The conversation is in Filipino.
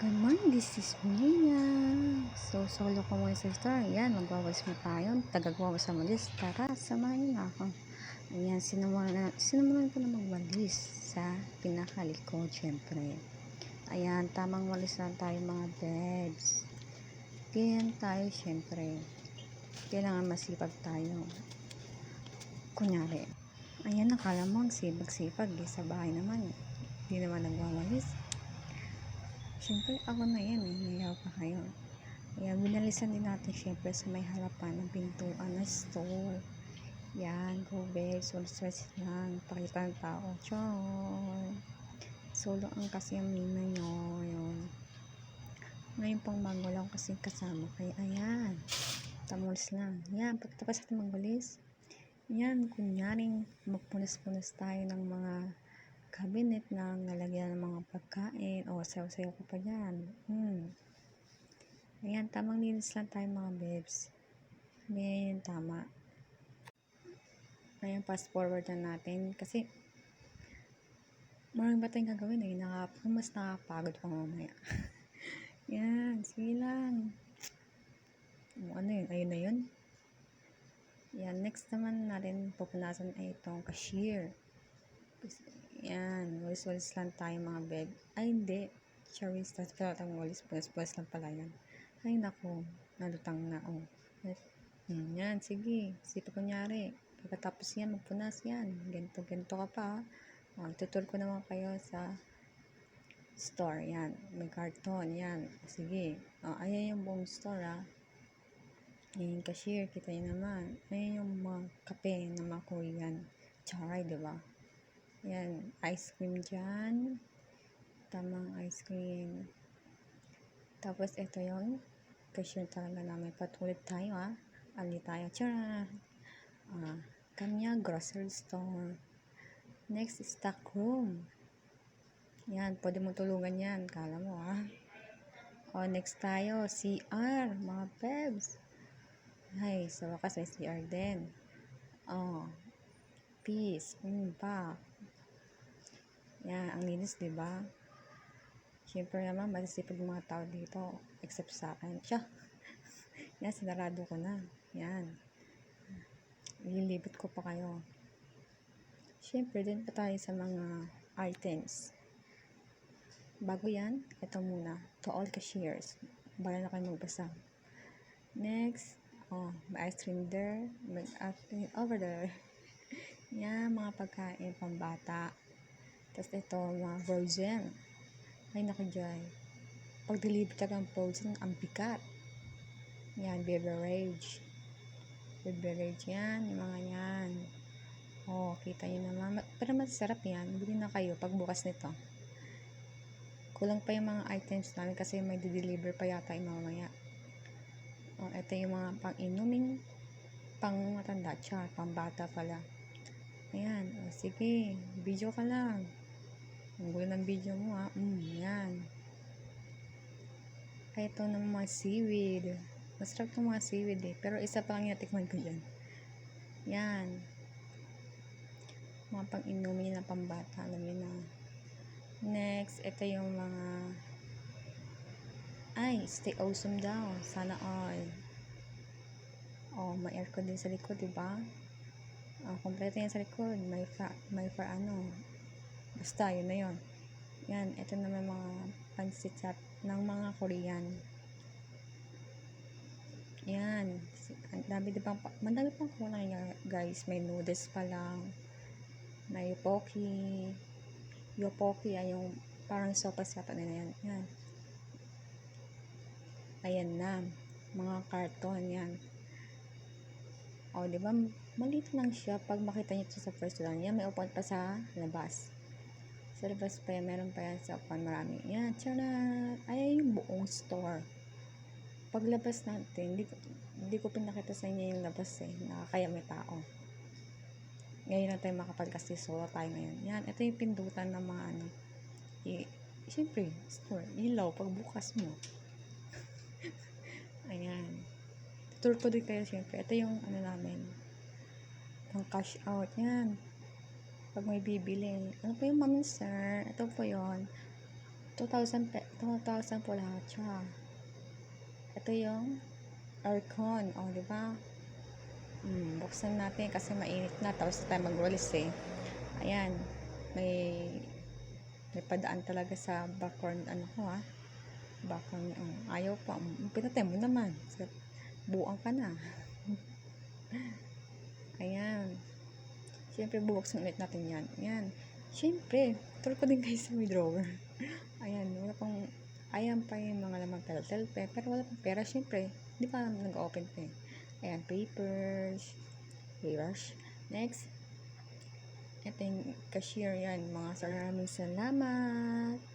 Good morning, this is Nina. So, solo ko muna sa store. Ayan, magwawas na tayo. Tagagwawas sa malis. Tara, samahan niyo na ako. Ayan, sinamulan ko na magwalis sa pinakalikod, syempre. Ayan, tamang walis lang tayo mga bebs. Ganyan tayo, syempre. Kailangan masipag tayo. Kunyari, ayan, nakala mo ang sipag-sipag. Sa bahay naman, hindi naman nagwawalis. Siyempre, ako na yan eh. Nayaw pa kayo. Kaya, binalisan din natin siyempre sa may harapan ng pintuan na store. Yan, go babes. All stress lang. Pakita ng tao. Chon. Solo ang kasi ang mima nyo. Yun. Ngayon pang bago lang kasi kasama kayo. Ayan. Tamulis lang. Yan, pagkatapos natin magwalis. Yan, kunyaring magpunas-punas tayo ng mga cabinet na nalagyan ng mga pagkain o sayo-sayo ko pa dyan. Ayan, tamang linis lang tayo mga babes. Ayan, tama. Ayan, fast forward na natin kasi marami ba tayong gagawin eh. Mas nakapagod pa mamaya. Yan, sige lang. Ano yun? Ayun na yun. Yan, next naman natin pupunasan ay itong cashier. Yan, walis-walis lang tayo mga beb. Ay, hindi. Charis, tapos pala tayong walis-walis lang pala yan. Ay, naku. Nalutang na, oh. Yan, sige. Sipa kunyari. Pagkatapos yan, magpunas yan. Ganito ka pa. Tutur ko naman kayo sa store. Yan. May karton. Yan. Sige. Ayan yung buong store, Ayan yung cashier. Kita nyo naman. Ayan yung mga kape na mga Korean. Charay, diba? Yan, ice cream dyan. Tamang ice cream. Tapos, ito yung cashier talaga namin. Patulit tayo, Ali tayo. Tara! Kanya, grocery store. Next, stock room. Yan, pwede mo tulungan yan. Kala mo, next tayo, CR. Mga pebs. Ay, sa wakas may CR din. Peace. Pa. Yan, ang linis, diba? Siyempre naman, masisipag yung mga tao dito. Except sa akin. Yan, sinarado ko na. Yan. Ililibot ko pa kayo. Siyempre, din pa tayo sa mga items. Bago yan, ito muna. To all cashiers. Bala na kayo magbasa. Next, may ice cream there. May ice cream over there. Yan, mga pagkain, pambata. Tapos ito, mga frozen. Ay, naku dyan. Pag deliver ka ng frozen, ang bigat. Yan, beverage. Beverage yan, yung mga yan. Kita nyo naman. Pero masarap yan. Bili na kayo pag bukas nito. Kulang pa yung mga items namin kasi may deliver pa yata yung mamaya. Ito yung mga pang-inuming pang matanda. Pang bata pala. Ayan. Sige. Video ka lang. Ang gulo ng video mo, yan. Ay, ito ng mga seaweed. Masarap itong mga seaweed eh. Pero isa pa lang natikman ko dyan. Yan. Mga pang-inumin na pambata. Alam yun na. Next, ito yung mga stay awesome daw. Sana all. May aircon din sa likod, diba? Kompleto yan sa likod. May basta, yun na yun. Yan, ito naman mga pansit ng mga Korean. Yan. Madami pang kulay guys. May noodles pa lang. May poki. Yopoki ay yung parang sopas yata nila yan. Yan. Ayan na. Mga karton yan. Diba? Maliit lang siya. Pag makita nyo ito sa first lang. Yan, may upuan pa sa labas. Sa labas pa yan. Meron pa yan sa upuan. Marami. Yan. Tiyara! Ay, yung buong store. Paglabas natin, hindi ko pinakita sa inyo yung labas kaya may tao. Ngayon na tayo makapal kasi solo tayo ngayon. Yan. Ito yung pindutan ng mga siyempre, store. Ilaw. Pagbukas mo. Ayan. Tour ko din kayo siyempre. Ito yung namin. Pang cash out. Yan. Pag may bibili. Ano po yung mami sir? Ito po yun. 2,000 2,000 po lahat siya. Ito yung aircon. O, diba? Buksan natin kasi mainit na. Tapos na tayo magwalis eh. Ayan. May padaan talaga sa background ano ko background ayaw pa. Pinatay mo naman. Buang ka na. Ayan. Siyempre, bubuksan ulit natin yan. Ayan. Siyempre, tulad ko din guys sa may drawer. Ayan. Ayan pa yung mga lamang telltale pe. Pero wala pang pera. Siyempre, hindi pa nag-open pa eh. Ayan, papers. Next. Ito yung cashier yan. Maraming salamat.